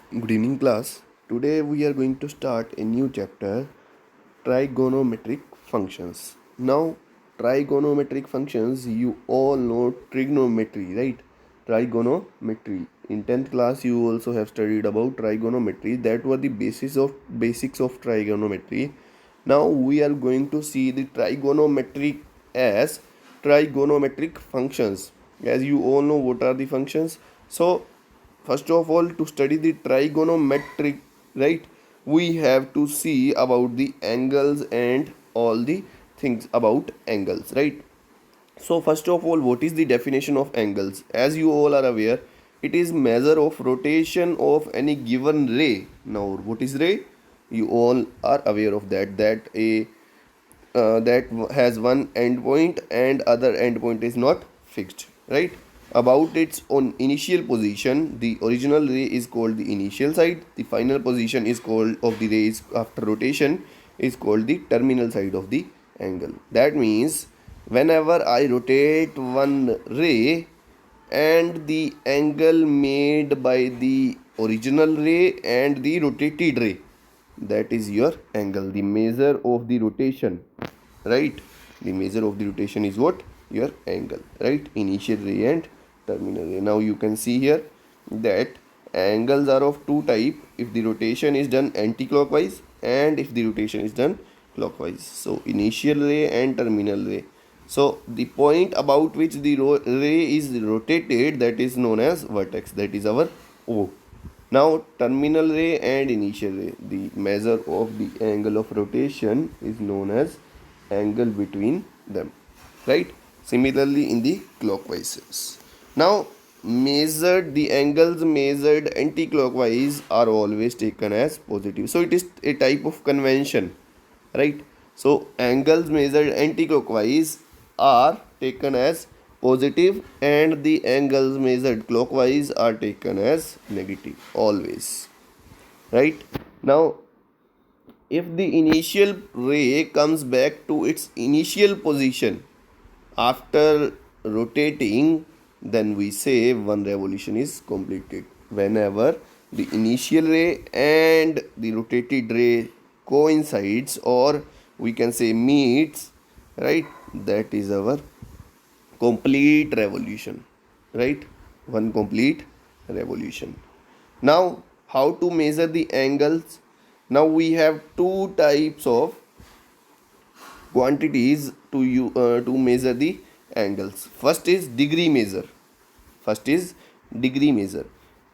Good evening, class. Today we are going to start a new chapter, trigonometric functions. Now, trigonometric functions, you all know trigonometry, right? Trigonometry. In 10th class, you also have studied about trigonometry. That were the basics of trigonometry. Now we are going to see the trigonometric as trigonometric functions. As you all know, what are the functions? So first of all, to study the trigonometric, right, we have to see about the angles and all the things about angles, right? So first of all, what is the definition of angles? As you all are aware, it is measure of rotation of any given ray. Now what is ray? You all are aware of that has one endpoint and other endpoint is not fixed, right? About its own initial position, the original ray is called the initial side, the final position is called of the rays after rotation is called the terminal side of the angle. That means whenever I rotate one ray and the angle made by the original ray and the rotated ray, that is your angle, the measure of the rotation, right? The measure of the rotation is what? Your angle, right? Initial ray and terminal ray. Now you can see here that angles are of two type if the rotation is done anti-clockwise and if the rotation is done clockwise. So initial ray and terminal ray. So the point about which the ray is rotated, that is known as vertex, that is our O. Now terminal ray and initial ray, the measure of the angle of rotation is known as angle between them, right? Similarly in the clockwise. Now the angles measured anti-clockwise are always taken as positive. So it is a type of convention, right? So angles measured anti-clockwise are taken as positive and the angles measured clockwise are taken as negative always, right? Now if the initial ray comes back to its initial position after rotating, then we say one revolution is completed. Whenever the initial ray and the rotated ray coincides, or we can say meets, right, that is our complete revolution, right? One complete revolution. Now how to measure the angles? Now we have two types of quantities to measure the angles. First is degree measure. First is degree measure.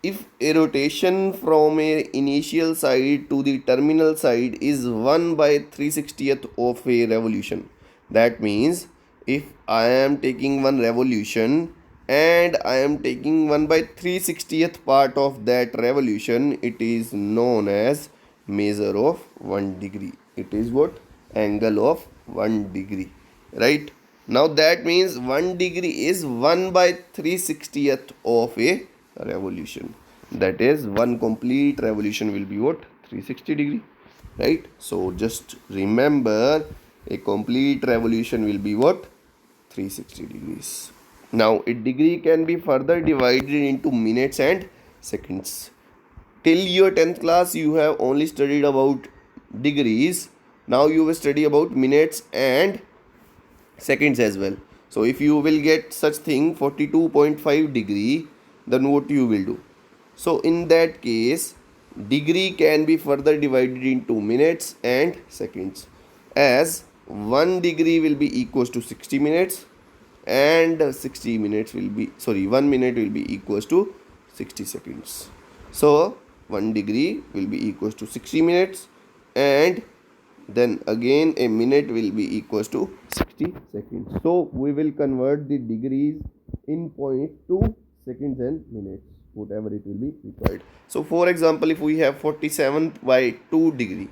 If a rotation from a initial side to the terminal side is 1 by 360th of a revolution, that means if I am taking one revolution and I am taking 1 by 360th part of that revolution, it is known as measure of 1 degree. It is what? Angle of 1 degree, right? Now that means 1 degree is 1 by 360th of a revolution. That is one complete revolution will be what? 360 degree, right? So just remember a complete revolution will be what? 360 degrees. Now a degree can be further divided into minutes and seconds. Till your 10th class you have only studied about degrees. Now you will study about minutes and seconds as well. So if you will get such thing 42.5 degree, then what you will do? So in that case, degree can be further divided into minutes and seconds, as 1 degree will be equals to 60 minutes and 60 minutes will be 1 minute will be equals to 60 seconds. So 1 degree will be equals to 60 minutes and then again a minute will be equals to 60 seconds. So we will convert the degrees in point to seconds and minutes, whatever it will be required. So for example, if we have 47 by 2 degree,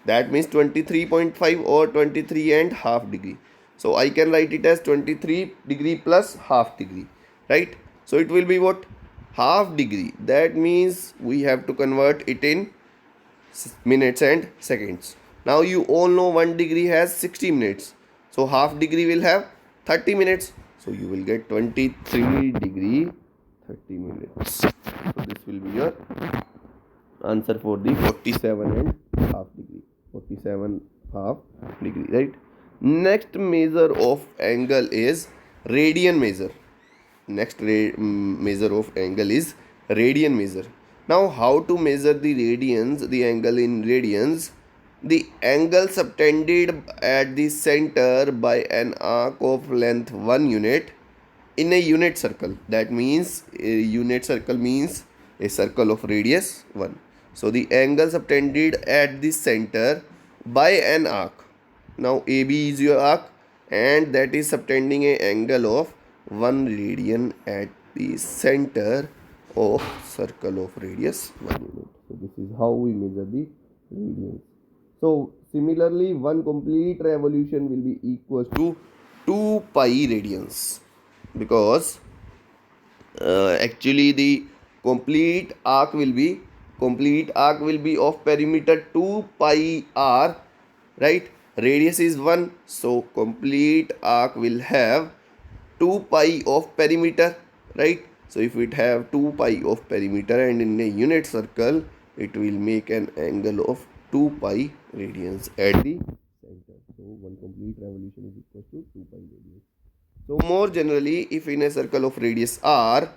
that means 23.5 or 23 and half degree. So I can write it as 23 degree plus half degree, right? So it will be what? Half degree. That means we have to convert it in minutes and seconds. Now you all know 1 degree has 60 minutes. So half degree will have 30 minutes. So you will get 23 degree 30 minutes. So this will be your answer for the 47 and half degree. 47 half degree, right? Next measure of angle is radian measure. Next measure of angle is radian measure. Now, how to measure the radians, the angle in radians? The angle subtended at the center by an arc of length 1 unit in a unit circle. That means a unit circle means a circle of radius 1. So the angle subtended at the center by an arc. Now AB is your arc and that is subtending a angle of 1 radian at the center of circle of radius 1 unit. So this is how we measure the radians. So similarly, one complete revolution will be equal to 2 pi radians, because actually the complete arc will be of perimeter 2 pi r, right? Radius is 1, so complete arc will have 2 pi of perimeter, right? So if it have 2 pi of perimeter and in a unit circle, it will make an angle of 2 pi radians at the center. So one complete revolution is equal to 2 pi radians. So more generally, if in a circle of radius r,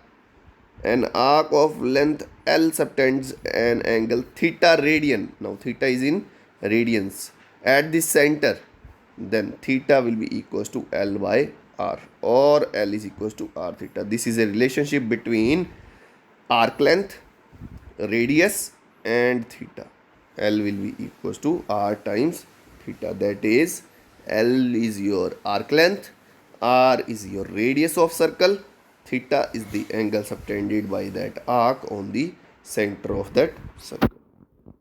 an arc of length L subtends an angle theta radian. Now theta is in radians at the center, then theta will be equals to L by R, or L is equals to R theta. This is a relationship between arc length, radius and theta. L will be equals to R times theta. That is, L is your arc length, R is your radius of circle, theta is the angle subtended by that arc on the center of that circle.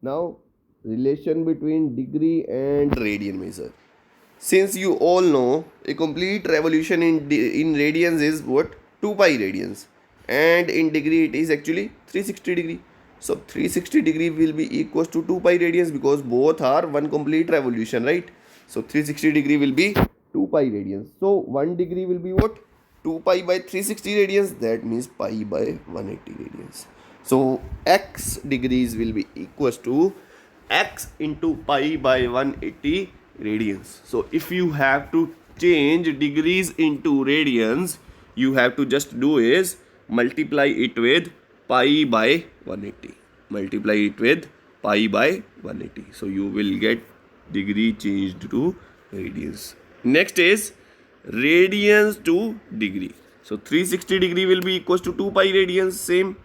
Now, relation between degree and radian measure. Since you all know a complete revolution in radians is what? 2 pi radians, and in degree it is actually 360 degree. So 360 degree will be equals to 2 pi radians, because both are one complete revolution, right? So 360 degree will be 2 pi radians. So 1 degree will be what? 2 pi by 360 radians. That means pi by 180 radians. So x degrees will be equals to x into pi by 180 radians. So if you have to change degrees into radians, you have to just do is multiply it with pi by 180. Multiply it with pi by 180. So you will get degree changed to radians. Next is radians to degree. So 360 degree will be equals to 2 pi radians. Same.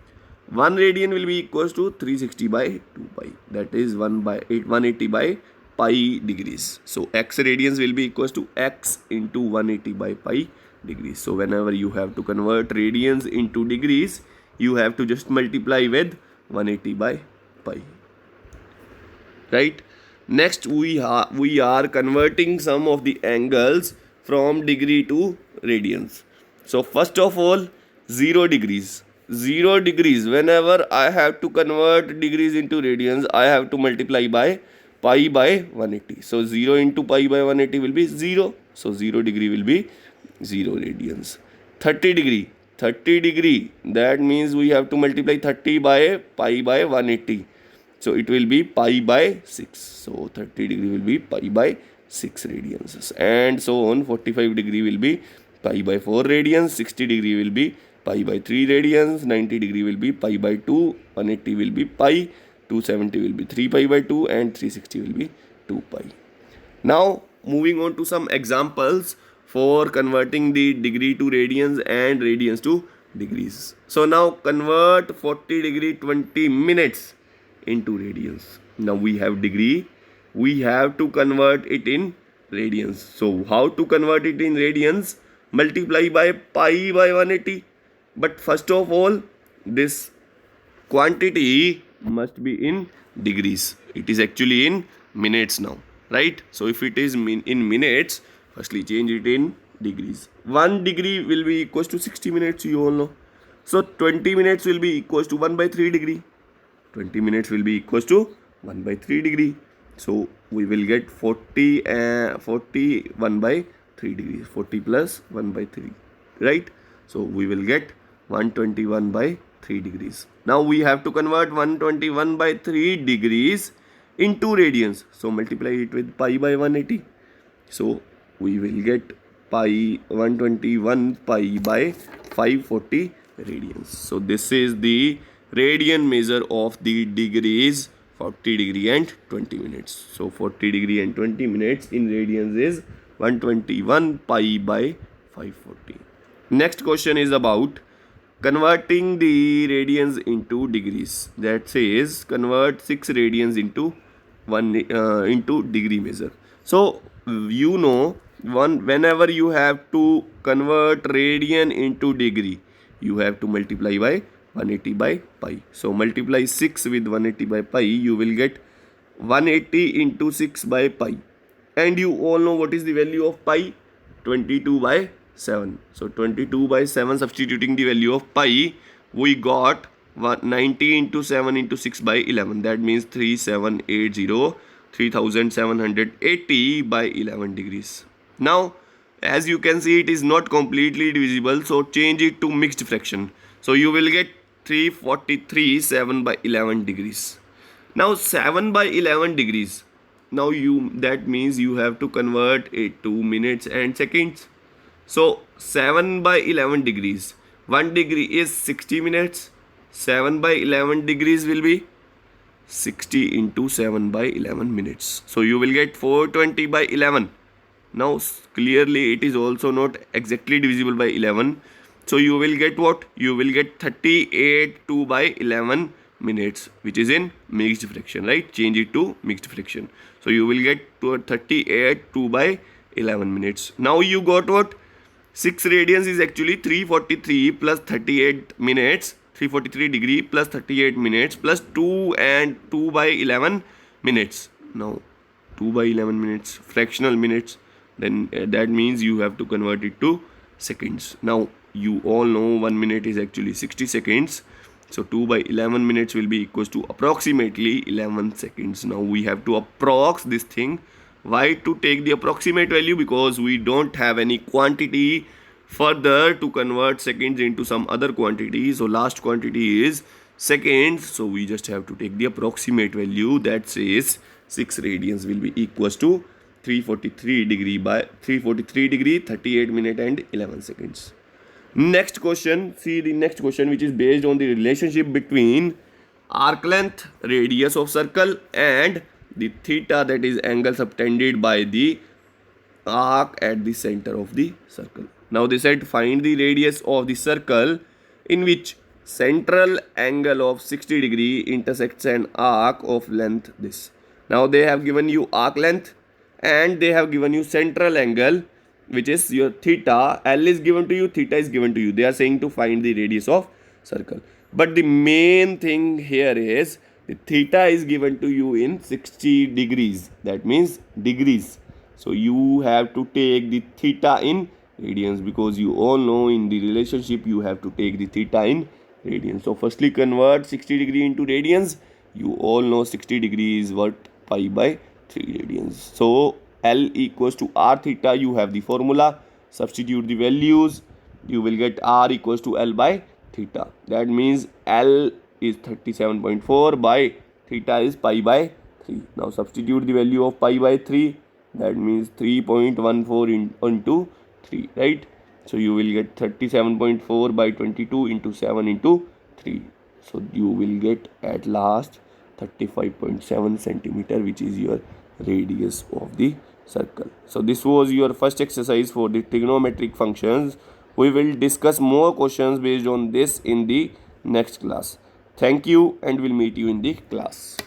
1 radian will be equals to 360 by 2 pi. That is 180 by pi degrees. So x radians will be equals to x into 180 by pi degrees. So whenever you have to convert radians into degrees, you have to just multiply with 180 by pi. Right? Next, we are converting some of the angles from degree to radians. So first of all, 0 degrees. 0 degrees, whenever I have to convert degrees into radians, I have to multiply by pi by 180. So 0 into pi by 180 will be 0. So 0 degree will be 0 radians. 30 degree. 30 degree, that means we have to multiply 30 by pi by 180. So it will be pi by 6. So 30 degree will be pi by 6 radians. And so on. 45 degree will be pi by 4 radians. 60 degree will be pi by 3 radians. 90 degree will be pi by 2. 180 will be pi. 270 will be 3 pi by 2. And 360 will be 2 pi. Now moving on to some examples for converting the degree to radians and radians to degrees. So now convert 40 degree 20 minutes into radians. Now we have degree, we have to convert it in radians. So how to convert it in radians? Multiply by pi by 180. But first of all, this quantity must be in degrees. It is actually in minutes now, right? So if it is in minutes, firstly change it in degrees. 1 degree will be equals to 60 minutes, you all know. So 20 minutes will be equals to 1 by 3 degree. 20 minutes will be equals to 1 by 3 degree. So we will get 40 1 by 3 degrees. 40 plus 1 by 3, right? So we will get 121 by 3 degrees. Now we have to convert 121 by 3 degrees into radians. So multiply it with pi by 180. So we will get pi 121 pi by 540 radians. So this is the radian measure of the degrees 40 degree and 20 minutes. So 40 degree and 20 minutes in radians is 121 pi by 540. Next question is about converting the radians into degrees. That says convert 6 radians into into degree measure. So you know, whenever you have to convert radian into degree, you have to multiply by 180 by pi. So multiply 6 with 180 by pi, you will get 180 into 6 by pi. And you all know what is the value of pi? 22 by 7. So 22 by 7, substituting the value of pi, we got 90 into 7 into 6 by 11. That means 3780, 3780 by 11 degrees. Now, as you can see, it is not completely divisible, so change it to mixed fraction. So you will get 343 7 by 11 degrees. Now 7 by 11 degrees. Now that means you have to convert it to minutes and seconds. So 7 by 11 degrees. 1 degree is 60 minutes. 7 by 11 degrees will be 60 into 7 by 11 minutes. So you will get 420 by 11. Now clearly it is also not exactly divisible by 11. So you will get what? You will get 38 2 by 11 minutes, which is in mixed fraction, right? Change it to mixed fraction. So you will get 38 2 by 11 minutes. Now you got what? 6 radians is actually 343 plus 38 minutes. 343 degree plus 38 minutes plus 2 and 2 by 11 minutes. Now 2 by 11 minutes, fractional minutes, then that means you have to convert it to seconds. Now you all know 1 minute is actually 60 seconds. So 2 by 11 minutes will be equals to approximately 11 seconds. Now we have to approx this thing. Why to take the approximate value? Because we don't have any quantity further to convert seconds into some other quantity. So last quantity is seconds. So we just have to take the approximate value, that says 6 radians will be equals to 343 degree by 343 degree, 38 minute and 11 seconds. Next question, see the next question, which is based on the relationship between arc length, radius of circle, and the theta, that is angle subtended by the arc at the center of the circle. Now they said find the radius of the circle in which central angle of 60 degree intersects an arc of length this. Now they have given you arc length and they have given you central angle, which is your theta. L is given to you, theta is given to you. They are saying to find the radius of circle. But the main thing here is the theta is given to you in 60 degrees. That means degrees. So you have to take the theta in radians, because you all know in the relationship you have to take the theta in radians. So firstly convert 60 degree into radians. You all know 60 degrees is what? Pi by 3 radians. So L equals to R theta. You have the formula. Substitute the values. You will get R equals to L by theta. That means L is 37.4 by theta is pi by 3. Now substitute the value of pi by 3. That means 3.14 into 3, right? So you will get 37.4 by 22 into 7 into 3. So you will get at last 35.7 centimeter, which is your radius of the circle. So this was your first exercise for the trigonometric functions. We will discuss more questions based on this in the next class. Thank you, and we'll meet you in the class.